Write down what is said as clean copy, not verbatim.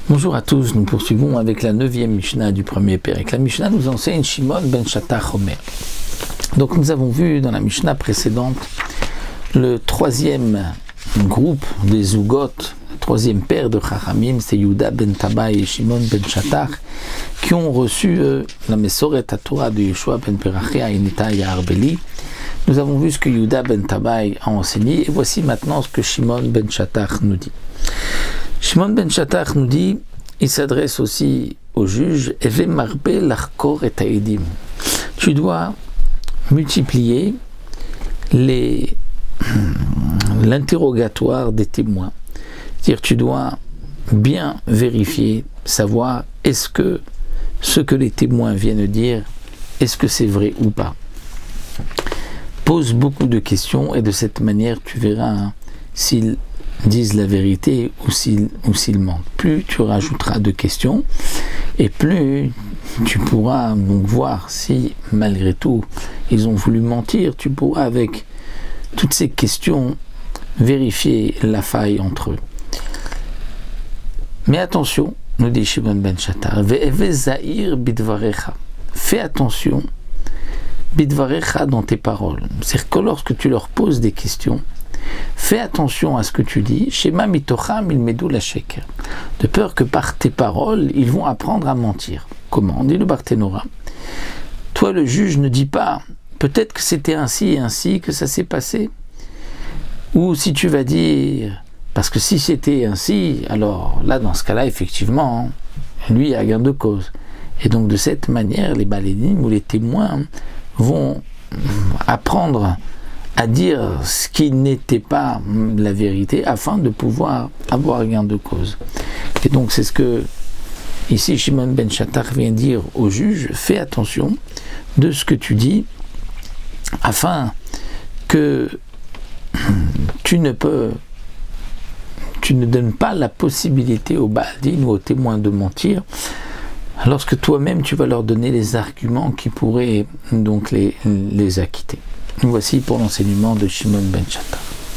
Bonjour à tous, nous poursuivons avec la 9e Mishnah du premier Pérek. La Mishnah nous enseigne Shimon ben Shattach Omer. Donc nous avons vu dans la Mishnah précédente le troisième groupe des Zugot, le troisième père de Chachamim, c'est Yehuda ben Tabai et Shimon ben Shattach, qui ont reçu la Mesoret Torah de Yeshua ben Perachia et Nitaya Arbeli. Nous avons vu ce que Yehuda ben Tabai a enseigné et voici maintenant ce que Shimon ben Shattach nous dit. Shimon ben Shattach nous dit, il s'adresse aussi au juge, Eve marbe l'arkor et taïdim. Tu dois multiplier l'interrogatoire des témoins. C'est-à-dire, tu dois bien vérifier, savoir est-ce que ce que les témoins viennent dire, est-ce que c'est vrai ou pas. Pose beaucoup de questions et de cette manière, tu verras s'ils disent la vérité ou s'ils mentent. Plus tu rajouteras de questions et plus tu pourras donc voir si malgré tout ils ont voulu mentir. Tu pourras avec toutes ces questions vérifier la faille entre eux. Mais attention, nous dit Shimon ben Shattach, ve'eve zahir bidvarecha. Fais attention bidvarecha dans tes paroles. C'est-à-dire que lorsque tu leur poses des questions, fais attention à ce que tu dis, Shema mitocham ilmedou la sheker, de peur que par tes paroles, ils vont apprendre à mentir. Comment? Dit le Barthénora. Toi, le juge, ne dis pas, peut-être que c'était ainsi et ainsi que ça s'est passé. Ou si tu vas dire, parce que si c'était ainsi, alors là, dans ce cas-là, effectivement, lui a gain de cause. Et donc, de cette manière, les balénim ou les témoins vont apprendre à dire ce qui n'était pas la vérité afin de pouvoir avoir gain de cause. Et donc c'est ce que ici Shimon ben Shattach vient dire au juge, fais attention de ce que tu dis afin que tu ne donnes pas la possibilité aux Baaldin ou aux témoins de mentir lorsque toi-même tu vas leur donner les arguments qui pourraient donc les acquitter. Nous voici pour l'enseignement de Shimon ben Shattach.